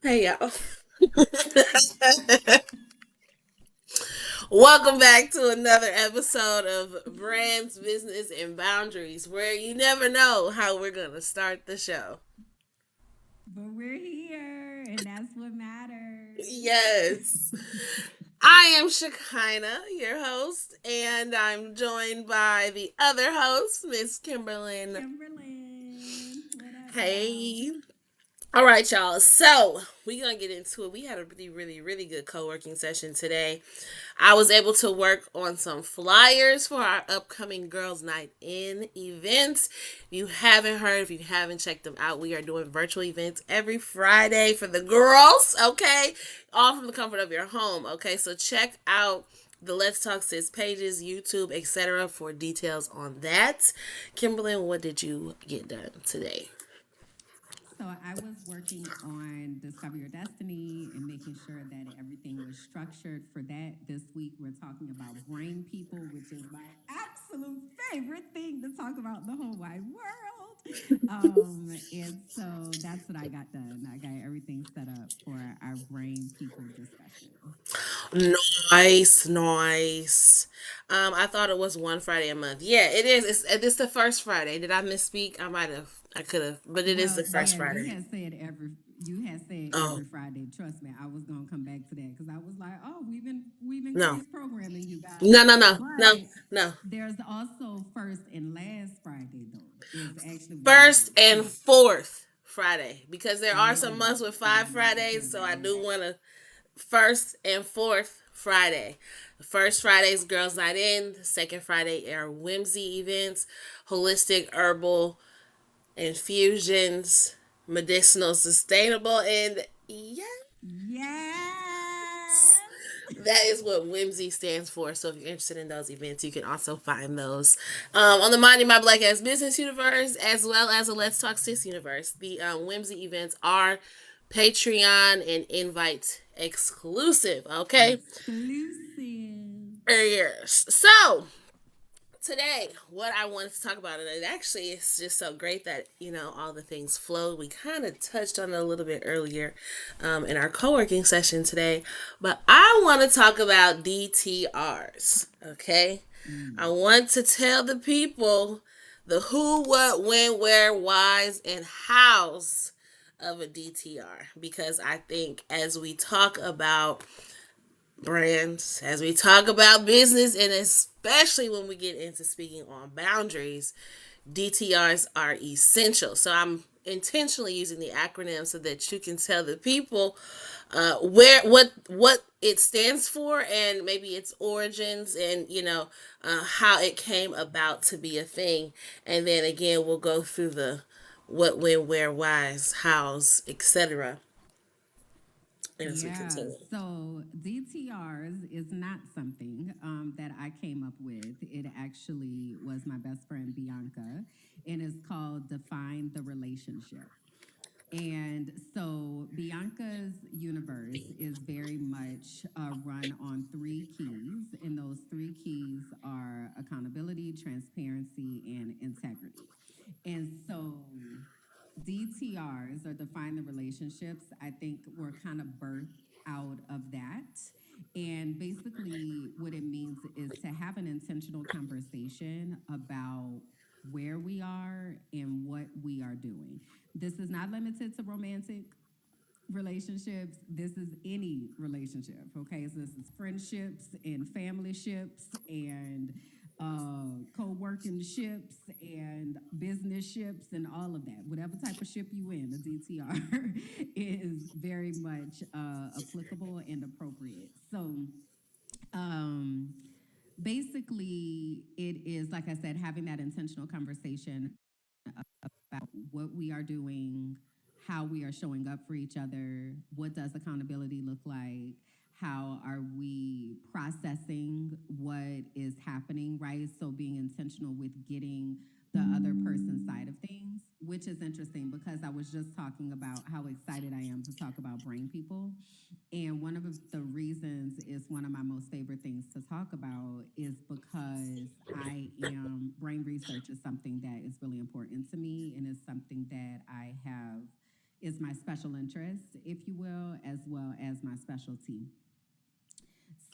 Hey y'all. Welcome back to another episode of Brands, Business, and Boundaries, where you never know how we're going to start the show. But we're here, and that's what matters. Yes. I am Shekinah, your host, and I'm joined by the other host, Miss Kimberlyn. Kimberlyn, what up, y'all? Hey. All right, y'all. So we're gonna get into it. We had a really good co-working session today. I was able to work on some flyers for our upcoming Girls Night In events. If you haven't heard, if you haven't checked them out, we are doing virtual events every Friday for the girls. Okay, all from the comfort of your home. Okay, so check out the Let's Talk Sis pages, YouTube, etc. for details on that. Kimberly, what did you get done today? So I was working on Discover Your Destiny and making sure that everything was structured for that. This week we're talking about brain people, which is my absolute favorite thing to talk about in the whole wide world. And so that's what I got done. I got everything set up for our brain people discussion. Nice, nice. I thought it was one Friday a month. Yeah, it is. It's the first Friday. Did I misspeak? I might have. I could have, but it is Well, the first yeah, Friday. you had said Oh every Friday. Trust me, I was gonna come back to that because I was like, oh, we've no, increased programming, you guys. no, But no. there's also first and last Friday though. Is actually what it First is and too. fourth Friday because there are some Yeah, months with five yeah, Fridays, because so I do want to first and fourth Friday. The first Friday's Girls Night In. The second Friday are whimsy events, holistic herbal infusions, medicinal, sustainable, and yeah, yes. that is what Whimsy stands for. So if you're interested in those events, you can also find those on the Minding My Black Ass Business universe, as well as the Let's Talk Sis universe. The Whimsy events are Patreon and invite exclusive. Okay. Exclusive. Yes. So today, what I wanted to talk about, and it actually is just so great that all the things flowed. We kind of touched on it a little bit earlier in our co-working session today, but I want to talk about DTRs. Okay, I Mm. want to tell the people the who, what, when, where, whys, and hows of a DTR because I think as we talk about brands, as we talk about business, and especially when we get into speaking on boundaries, DTRs are essential. So I'm intentionally using the acronym so that you can tell the people where what it stands for and maybe its origins and how it came about to be a thing. And then again, we'll go through the what, when, where, whys, hows, etc. as we Yeah, continue. so DTRs is not something that I came up with. It actually was my best friend Bianca, and it's called Define the Relationship. And so Bianca's universe is very much run on three keys, and those three keys are accountability, transparency, and integrity. And so DTRs or define the relationships, I think were kind of birthed out of that. And basically, what it means is to have an intentional conversation about where we are and what we are doing. This is not limited to romantic relationships. This is any relationship. Okay, so this is friendships and family ships and co-working ships and business ships and all of that. Whatever type of ship you in, the DTR is very much applicable and appropriate. So um, basically, it is like I said, having that intentional conversation about what we are doing, how we are showing up for each other, what does accountability look like, how are we processing what is happening, right? So being intentional with getting the other person's side of things, which is interesting because I was just talking about how excited I am to talk about brain people. And one of the reasons is one of my most favorite things to talk about is because brain research is something that is really important to me and is something that I have is my special interest, if you will, as well as my specialty.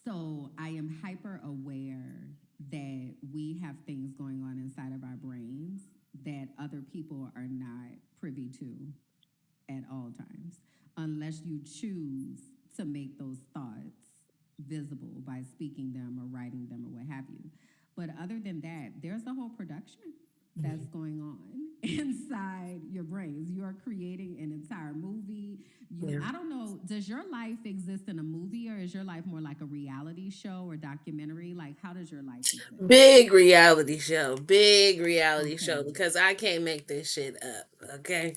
So I am hyper aware that we have things going on inside of our brains that other people are not privy to at all times, unless you choose to make those thoughts visible by speaking them or writing them or what have you. But other than that, there's a whole production that's going on inside your brains. You are creating an entire movie. Yeah. I don't know, does your life exist in a movie, or is your life more like a reality show or documentary? Like, how does your life exist? Big reality show, Okay. because I can't make this shit up. Okay.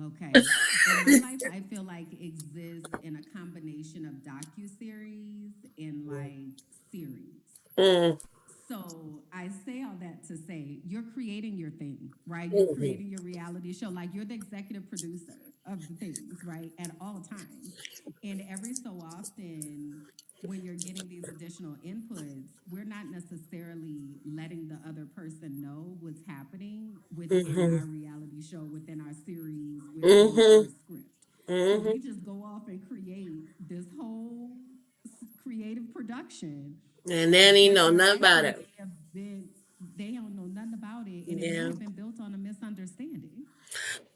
Okay. And my life, I feel like, exists in a combination of docu-series and like series. Mm, So I say all that to say you're creating your thing, right? You're mhm, creating your reality show. Like, you're the executive producer of the things, right? At all times. And every so often, when you're getting these additional inputs, we're not necessarily letting the other person know what's happening within mhm, our reality show, within our series, within our mhm, script. So mhm. we just go off and create this whole creative production, And then he but know there nothing about actually it. may have been, they don't know nothing about it, and it may Yeah. have been built on a misunderstanding.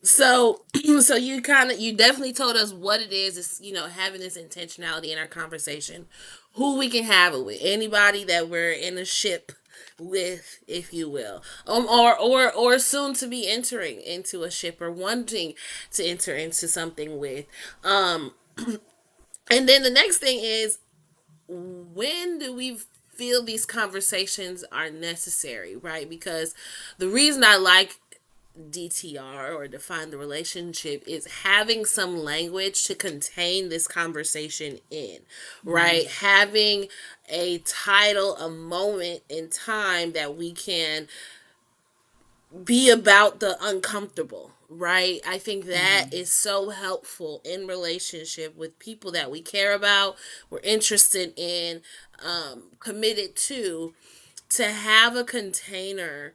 So, so you definitely told us what it is. Having this intentionality in our conversation, who we can have it with, anybody that we're in a ship with, if you will, or soon to be entering into a ship or wanting to enter into something with. Um, and then the next thing is, when do we feel these conversations are necessary, right? Because the reason I like DTR, or define the relationship, is having some language to contain this conversation in, right? Mm-hmm. Having a title, a moment in time that we can be about the uncomfortable, right? I think that Mm-hmm. is so helpful in relationship with people that we care about, we're interested in, committed to have a container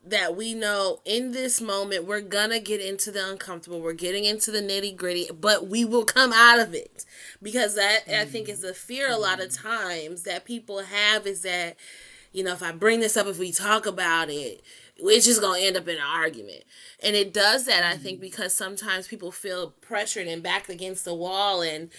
that we know in this moment we're gonna get into the uncomfortable, we're getting into the nitty gritty, but we will come out of it. Because that, I think, is Mm-hmm. the fear a lot of Mm-hmm. times that people have, is that, if I bring this up, if we talk about it, it's just gonna end up in an argument. And it does that, I think, Mm-hmm. because sometimes people feel pressured and backed against the wall, and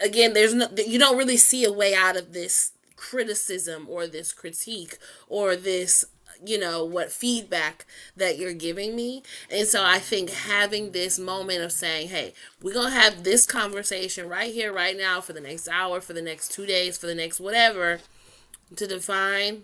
again, there's no, you don't really see a way out of this criticism or this critique or this, what feedback that you're giving me. And so I think having this moment of saying, hey, we're gonna have this conversation right here, right now, for the next hour, for the next 2 days, for the next whatever, to define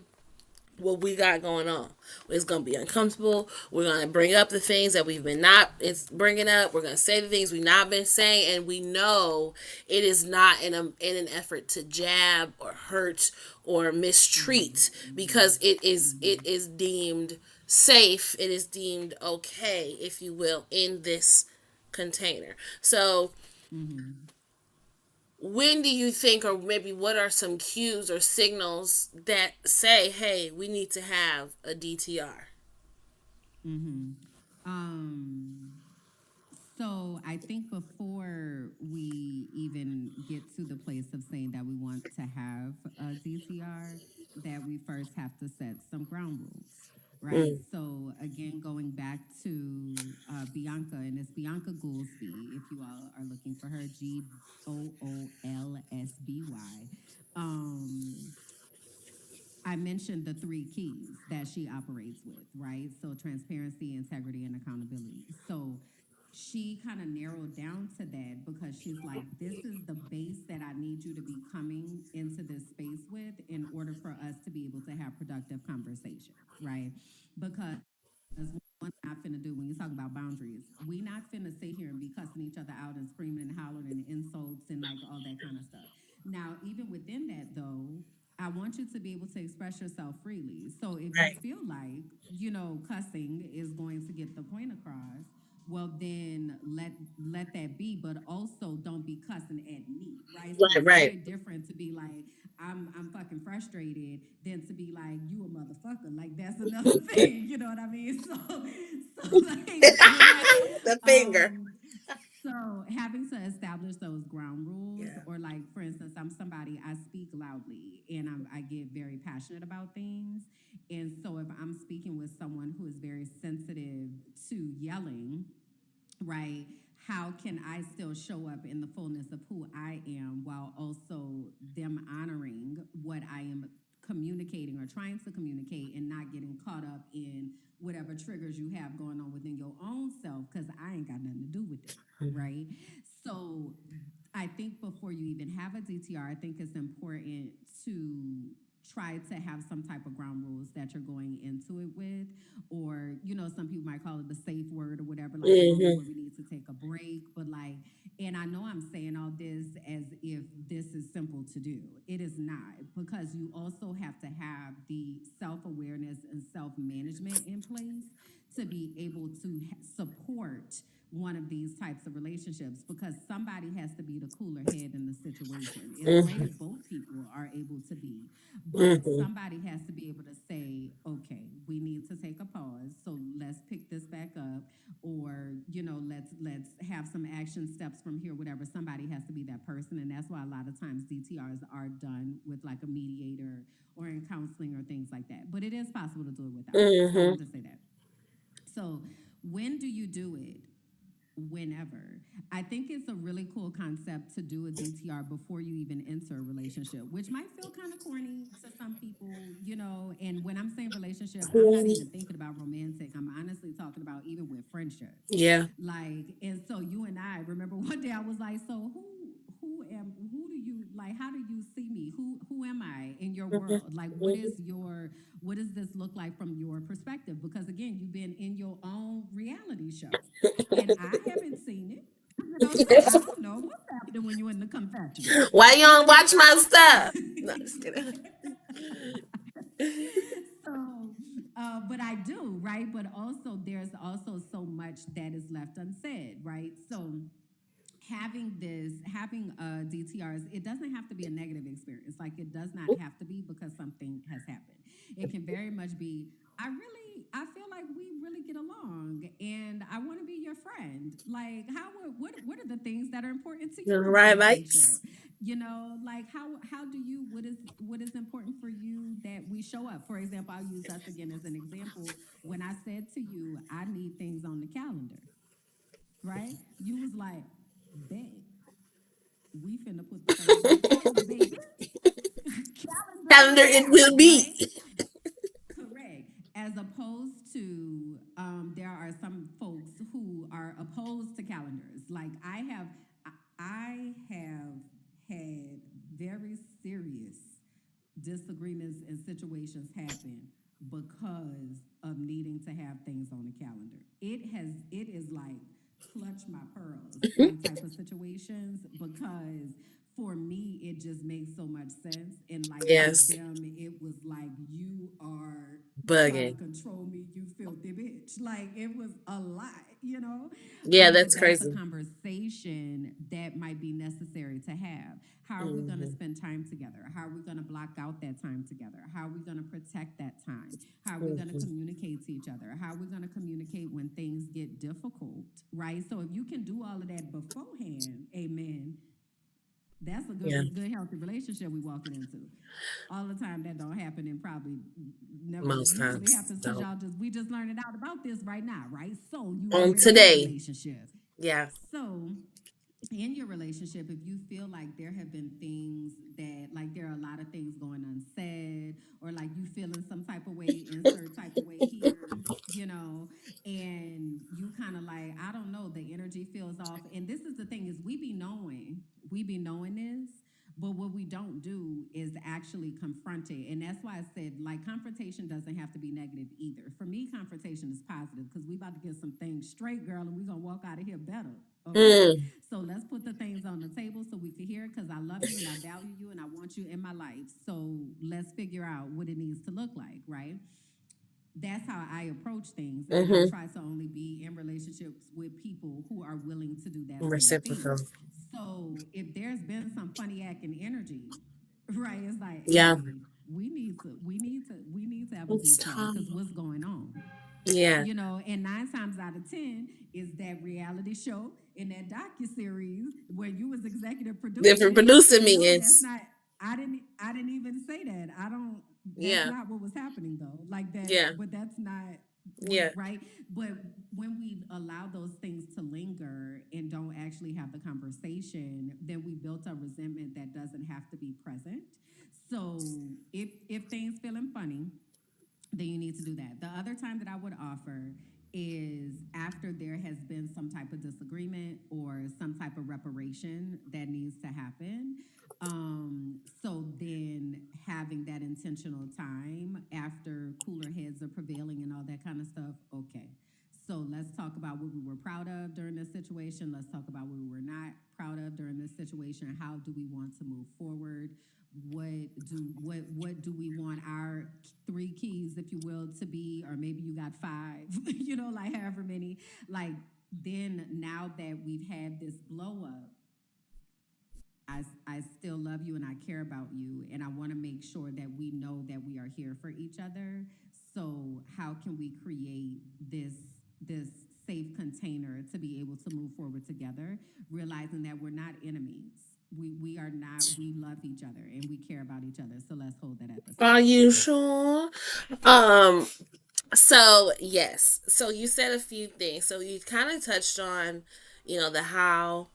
what we got going on. It's gonna be uncomfortable. We're gonna bring up the things that we've been not it's bringing up. We're gonna say the things we've not been saying, and we know it is not in an effort to jab or hurt or mistreat, because Mm-hmm. it is deemed safe. It is deemed okay, if you will, in this container. So Mm-hmm. when do you think, or maybe what are some cues or signals that say, hey, we need to have a DTR? Mm-hmm. Um, So I think before we even get to the place of saying that we want to have a DTR, that we first have to set some ground rules, right? Mm, So again, going back to Bianca, and it's Bianca Goolsby, if you all are looking for her, Goolsby. Um, I mentioned the three keys that she operates with, right? So transparency, integrity, and accountability. So she kind of narrowed down to that because she's like, this is the base that I need you to be coming into this space with in order for us to be able to have productive conversations, right? Because what we're not finna do when you talk about boundaries, we not finna sit here and be cussing each other out and screaming and hollering and insults and like all that kind of stuff. Now, even within that though, I want you to be able to express yourself freely. So if you right. feel like, cussing is going to get the point across, well then let that be, but also don't be cussing at me, right? So Right, it's right. very different to be like I'm fucking frustrated than to be like you a motherfucker. Like that's another thing, you know what I mean? So like when I The finger. um so having to establish those ground rules, Yeah. or like for instance, I'm somebody, I speak loudly and I get very passionate about things. And so if I'm speaking with someone who is very sensitive to yelling, right? How can I still show up in the fullness of who I am while also them honoring what I am communicating or trying to communicate, and not getting caught up in whatever triggers you have going on within your own self, because I ain't got nothing to do with that, right? So I think before you even have a DTR, I think it's important to try to have some type of ground rules that you're going into it with, or some people might call it the safe word or whatever, like a moment Hmm. where we need to take a break. But like, and I know I'm saying all this as if this is simple to do. It is not, because you also have to have the self-awareness and self-management in place to be able to support one of these types of relationships, because somebody has to be the cooler head in the situation. It's great Hmm. if both people are able to be, but Hmm. somebody has to be able to say, okay, we need to take a pause, so let's pick this back up, or let's have some action steps from here, whatever. Somebody has to be that person, and that's why a lot of times DTRs are done with like a mediator or in counseling or things like that. But it is possible to do it without. So I Hmm. want to say that. So when do you do it? Whenever. I think it's a really cool concept to do a DTR before you even enter a relationship, which might feel kind of corny to some people. And when I'm saying relationship, I'm not even thinking about romantic. I'm honestly talking about even with friendships. Yeah. Like, and so you and I remember one day I was like, so who do you like, how do you see me? Who am I in your Hmm. world? Like Hmm. what does this look like from your perspective? Because again, you've been in your own reality show and I haven't seen it. So I don't know what's happening when you're in the confessional. Why you You don't know? watch my stuff? No, just kidding. So, but I do, right? But also, there's also so much that is left unsaid, right? So, having DTRs, it doesn't have to be a negative experience. Like it does not have to be because something has happened. It can very much be, I feel like we really get along and I want to be your friend. Like what are the things that are important to you in the Right, relationship? lights. Like how do you, what is important for you that we show up? For example, I'll use us again as an example. When I said to you, I need things on the calendar, right? You was like, bet we finna put the things on the calendar, baby. Calendar it Calendar it now, will right? be. Correct. As opposed to, there are some folks who are opposed to calendars. Like I have had very serious disagreements and situations happen because of needing to have things on the calendar. It is like clutch my pearls like type of situations, because for me it just makes so much sense, and like for Yes. them it was like you are trying to Bugging. control me, you filthy bitch. Like it was a lot. Yeah, But that's that's a crazy. conversation that might be necessary to have. How are we going to Hmm. spend time together? How are we going to block out that time together? How are we going to protect that time? How are we going to Hmm. communicate to each other? How are we going to communicate when things get difficult, right? So if you can do all of that beforehand, amen, that's a Yeah, good healthy relationship we walking into. All the time that don't happen, and probably never most usually times happens because don't. y'all just we just learning out about this right now, right? So you On already in a today. relationship. Yeah. So in your relationship, if you feel like there have been things that, like, there are a lot of things going unsaid, or like you feeling some type of way, insert type of way here, and you kind of like, I don't know, the energy feels off. And this is the thing is we be knowing this, but what we don't do is actually confront it. And that's why I said, like, confrontation doesn't have to be negative either. For me, confrontation is positive because we about to get some things straight, girl, and we gonna walk out of here better. Okay. Mm. So let's put the things on the table so we can hear it, because I love you and I value you and I want you in my life. So let's figure out what it needs to look like, right? that's how I approach things. And I Mm-hmm. try to only be in relationships with people who are willing to do that same thing. Reciprocal. So if there's been some funny acting energy, right, it's like, Yeah. hey, we need to have a It's DTR because time. what's going on? Yeah. And 9 times out of 10 is that reality show in that docu-series where you was executive Different producing it. producing And no, that's meetings. not, I didn't even say that. I don't, that's Yeah. not what was happening though. Like that, Yeah. but that's not what, Yeah. right? But when we allow those things to linger and don't actually have the conversation, then we built a resentment that doesn't have to be present. So if things feeling funny, then you need to do that. The other time that I would offer is after there has been some type of disagreement or some type of reparation that needs to happen. So then having that intentional time after cooler heads are prevailing and all that kind of stuff. Okay. So let's talk about what we were proud of during this situation. Let's talk about what we were not proud of during this situation. How do we want to move forward? What do we want our three keys, if you will, to be, or maybe you got five, like however many. Like then now that we've had this blow up, I still love you and I care about you and I want to make sure that we know that we are here for each other. So how can we create this safe container to be able to move forward together, realizing that we're not enemies. We are not, we love each other and we care about each other. So let's hold that at the Are center. you sure? Um, so yes. So you said a few things. So you kind of touched on, the how,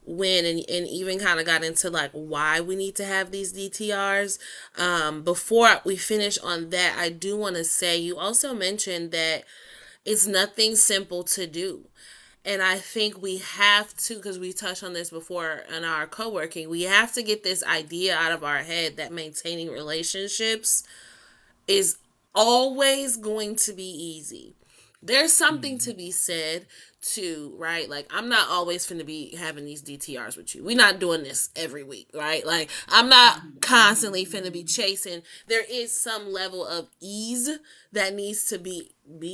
when, and even kind of got into like why we need to have these DTRs. Before we finish on that, I do want to say you also mentioned that it's nothing simple to do. And I think we have to, because we touched on this before in our co working, we have to get this idea out of our head that maintaining relationships is always going to be easy. There's something to Mm-hmm. be said to, right? Like, I'm not always finna be having these DTRs with you. We're not doing this every week, right? Like, I'm not Mm-hmm. constantly finna be chasing. There is some level of ease that needs to be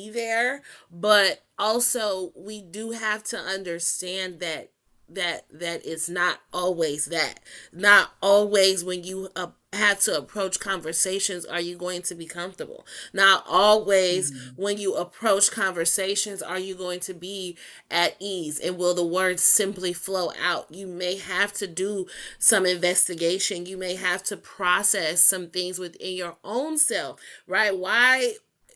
there, but also we do have to understand that it's not always that. Not always when you have to approach conversations are you going to be comfortable. Not always Mm-hmm. when you approach conversations are you going to be at ease and will the words simply flow out. You may have to do some investigation. You may have to process some things within your own self, right? Why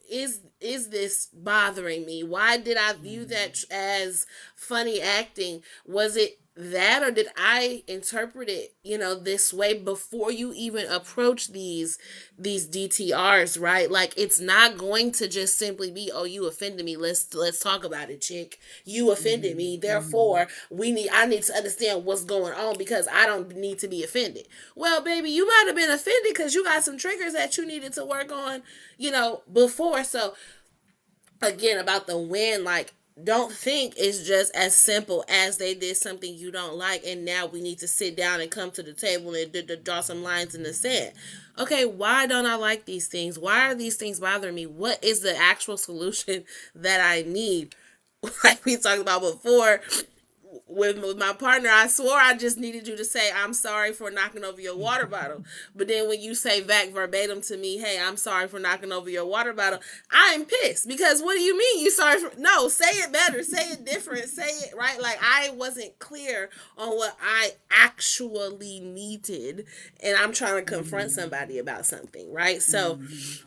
is this bothering me? Why did I view Right. that as funny acting? Was it that, or did I interpret it, this way before you even approach these DTRs, right? Like, it's not going to just simply be, oh, you offended me. Let's talk about it, chick. You offended Mm-hmm. me. Mm-hmm. Therefore, I need to understand what's going on because I don't need to be offended. Well, baby, you might have been offended because you got some triggers that you needed to work on, before. So again, about the win, like, don't think it's just as simple as they did something you don't like and now we need to sit down and come to the table and draw some lines in the sand. Okay, why don't I like these things? Why are these things bothering me? What is the actual solution that I need? Like we talked about before, with my partner, I swore I just needed you to say, I'm sorry for knocking over your water bottle. But then when you say back verbatim to me, hey, I'm sorry for knocking over your water bottle, I'm pissed because what do you mean you sorry for? No, say it better, say it different, say it right. Like, I wasn't clear on what I actually needed, and I'm trying to confront Mm-hmm. somebody about something, right? So,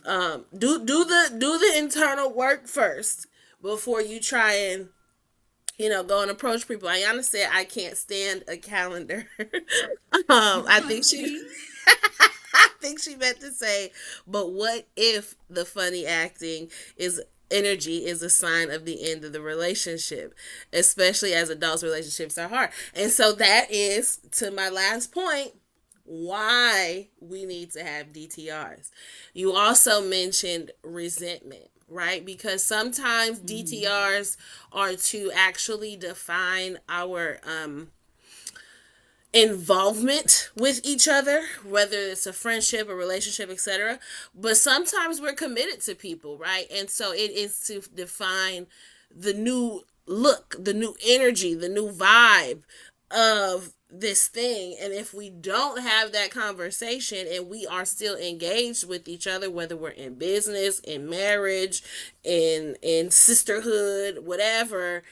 Mm-hmm. do the internal work first before you try and go and approach people. Ayana said I can't stand a calendar. I think she See? I think she meant to say, but what if the funny acting is energy is a sign of the end of the relationship, especially as adults relationships are hard. And so that is to my last point, why we need to have DTRs. You also mentioned resentment, right? Because sometimes Mm-hmm. DTRs are to actually define our involvement with each other, whether it's a friendship, a relationship, etc. But sometimes we're committed to people, right? And so it is to define the new look, the new energy, the new vibe of this thing. And if we don't have that conversation and we are still engaged with each other, whether we're in business, in marriage, in sisterhood, whatever,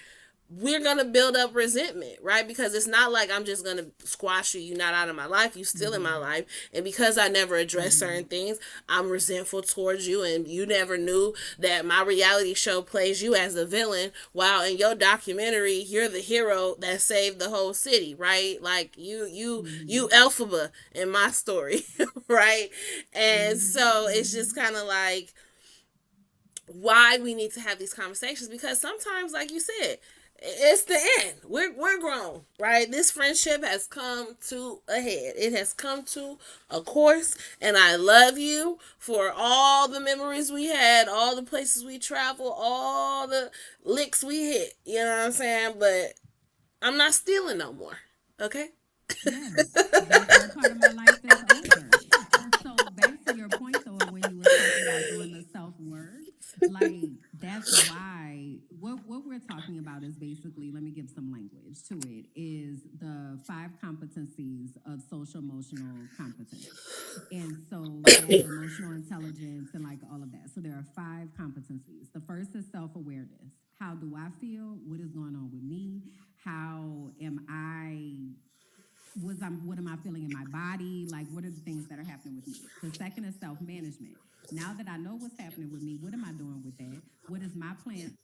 we're gonna build up resentment, right? Because it's not like I'm just gonna squash you. You're not out of my life. You still in my Mm-hmm. life, and because I never addressed Mm-hmm. certain things, I'm resentful towards you. And you never knew that my reality show plays you as the villain, while in your documentary you're the hero that saved the whole city, right? Like you Mm-hmm. Elphaba in my story, right? And so it's just Mm-hmm. kind of like why we need to have these conversations, because sometimes, like you said, it's the end. We're grown, right? This friendship has come to a head. It has come to a course, and I love you for all the memories we had, all the places we traveled, all the licks we hit. You know what I'm saying? But I'm not stealing no more. Okay? Yes, that part of my life is over. And so back to your point though, when you was talking about doing the self work, like that's why what we're talking about is basically, let me give some language to it, is the five competencies of social emotional competence. And so that, or emotional intelligence and like all of that. So there are five competencies. The first is self awareness. How do I feel? What is going on with me? How am I what am I feeling in my body? Like what are the things that are happening with me? The second is self-management. Now that I know what's happening with me, what am I doing with that? What is my plan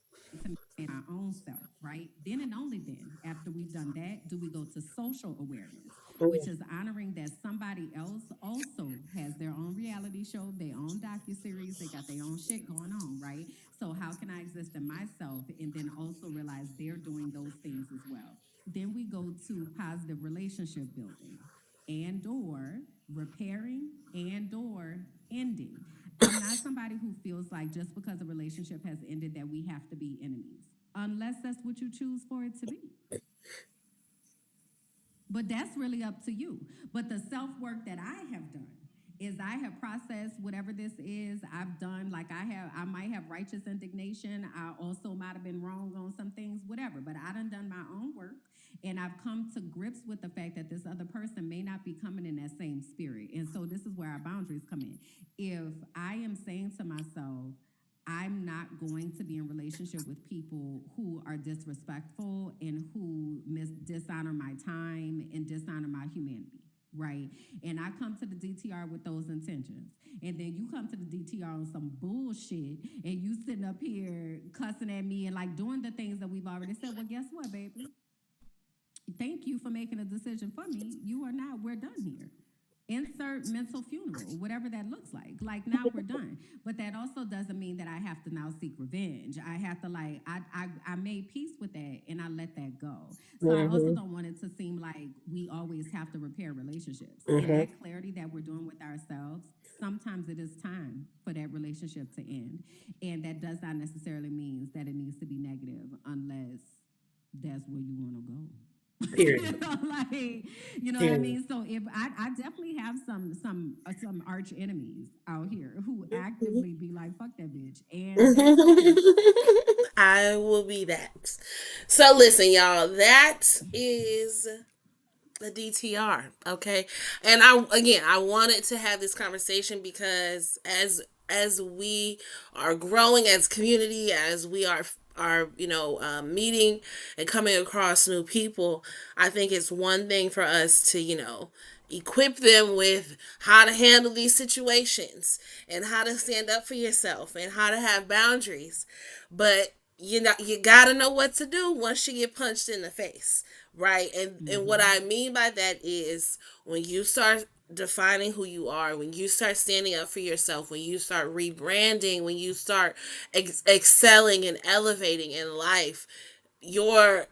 to manage my own self, right? Then and only then, after we've done that, do we go to social awareness, which is honoring that somebody else also has their own reality show, their own docu-series, they got their own shit going on, right? So how can I exist in myself and then also realize they're doing those things as well? Then we go to positive relationship building and or repairing and or ending. I'm not somebody who feels like just because a relationship has ended that we have to be enemies, unless that's what you choose for it to be. But that's really up to you. But the self work that I have done is I have processed whatever this is. I've done, like I might have righteous indignation. I also might have been wrong on some things, whatever. But I done my own work, and I've come to grips with the fact that this other person may not be coming in that same spirit. And so this is where our boundaries come in. If I am saying to myself, I'm not going to be in relationship with people who are disrespectful and who dishonor my time and dishonor my humanity, right? And I come to the DTR with those intentions. And then you come to the DTR on some bullshit and you sitting up here cussing at me and like doing the things that we've already said. Well, guess what, baby? Thank you for making a decision for me. You are not, we're done here. Insert mental funeral, whatever that looks like. Like now we're done. But that also doesn't mean that I have to now seek revenge. I have to like I made peace with that and I let that go. So I also Mm-hmm. don't want it to seem like we always have to repair relationships. In Mm-hmm. that clarity that we're doing with ourselves, sometimes it is time for that relationship to end. And that does not necessarily mean that it needs to be negative unless that's where you want to go. Period. Like you know what I Period. mean. So if I definitely have some arch enemies out here who actively be like fuck that bitch, and that's okay. I will be that. So listen, y'all, that is the DTR, okay? And I wanted to have this conversation because as we are growing as community, as we are meeting and coming across new people, I think it's one thing for us to equip them with how to handle these situations and how to stand up for yourself and how to have boundaries. But you gotta know what to do once you get punched in the face, right? And what Mm-hmm. I mean by that is when you start defining who you are, when you start standing up for yourself, when you start rebranding, when you start excelling and elevating in life, your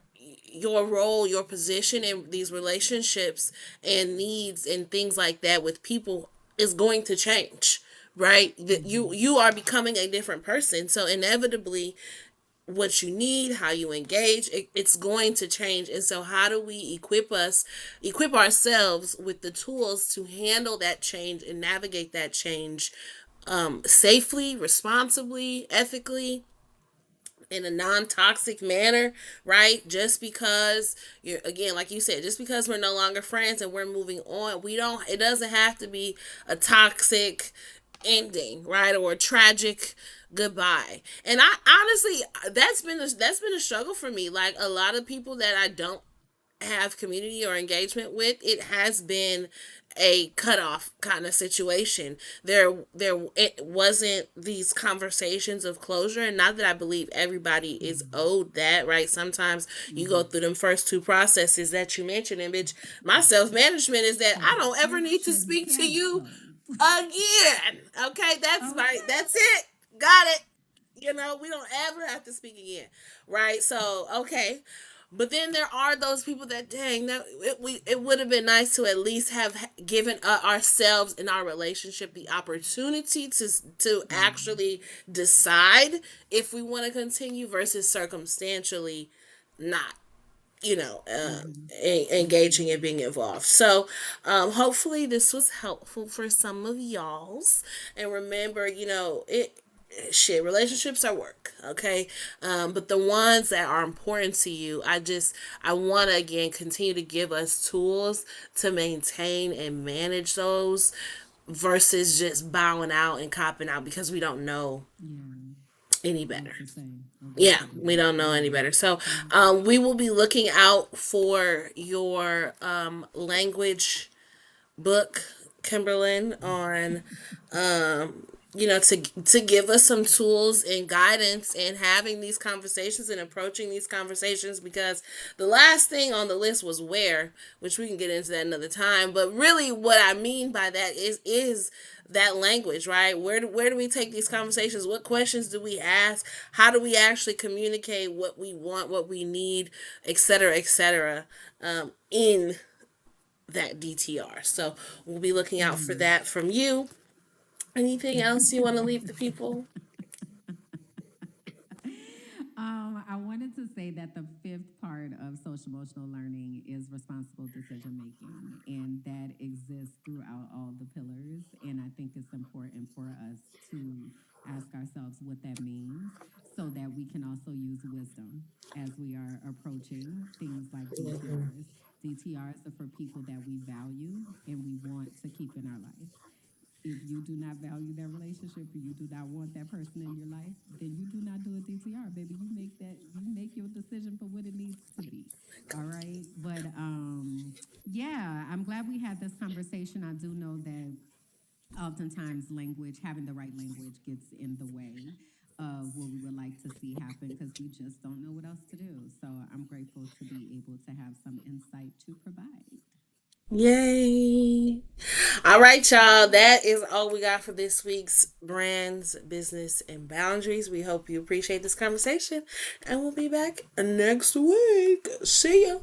your role, your position in these relationships and needs and things like that with people is going to change, right? That Mm-hmm. you are becoming a different person. So inevitably what you need, how you engage, it's going to change. And so how do we equip ourselves with the tools to handle that change and navigate that change safely, responsibly, ethically, in a non-toxic manner, right? Just because you're, again, like you said, just because we're no longer friends and we're moving on, we don't, it doesn't have to be a toxic ending, right? Or a tragic goodbye. And I honestly, that's been a struggle for me. Like a lot of people that I don't have community or engagement with, it has been a cutoff kind of situation. There it wasn't these conversations of closure, and not that I believe everybody is Mm-hmm. owed that, right? Sometimes you go Mm-hmm. through them first two processes that you mentioned, and bitch, my self management is that I don't ever need to Subscription speak to you canceled. again. Okay, Okay. that's it. Got it. You know, we don't ever have to speak again, right? So okay, but then there are those people that, dang, that it would have been nice to at least have given ourselves in our relationship the opportunity to Mm-hmm. actually decide if we want to continue versus circumstantially not, you know, Mm-hmm. engaging and Mm-hmm. being involved. So, hopefully, this was helpful for some of y'all's. And remember, you know, shit, relationships are work, okay? But the ones that are important to you, I want to again continue to give us tools to maintain and manage those versus just bowing out and copping out because we don't know Yeah. any better. What to say or what Yeah, to do. we don't know any Yeah. better. So, Yeah. we will be looking out for your language book, Kimberlyn, on to give us some tools and guidance in having these conversations and approaching these conversations, because the last thing on the list was where, which we can get into that another time. But really what I mean by that is that language, right? Where do we take these conversations? What questions do we ask? How do we actually communicate what we want, what we need, et cetera, in that DTR. So we'll be looking out for Mm-hmm. that from you. Anything else you want to leave the people? I wanted to say that the fifth part of social emotional learning is responsible decision making, and that exists throughout all the pillars. And I think it's important for us to ask ourselves what that means so that we can also use wisdom as we are approaching things like Mm-hmm. DTRs. DTRs are for people that we value and we want to keep in our life. If you do not value that relationship or you do not want that person in your life, then you do not do a DTR, baby. You make your decision for what it needs to be. All right. But yeah, I'm glad we had this conversation. I do know that oftentimes language, having the right language gets in the way of what we would like to see happen because we just don't know what else to do. So I'm grateful to be able to have some insight to provide. Yay. All right, y'all. That is all we got for this week's Brands, Business, and Boundaries. We hope you appreciate this conversation, and we'll be back next week. See ya.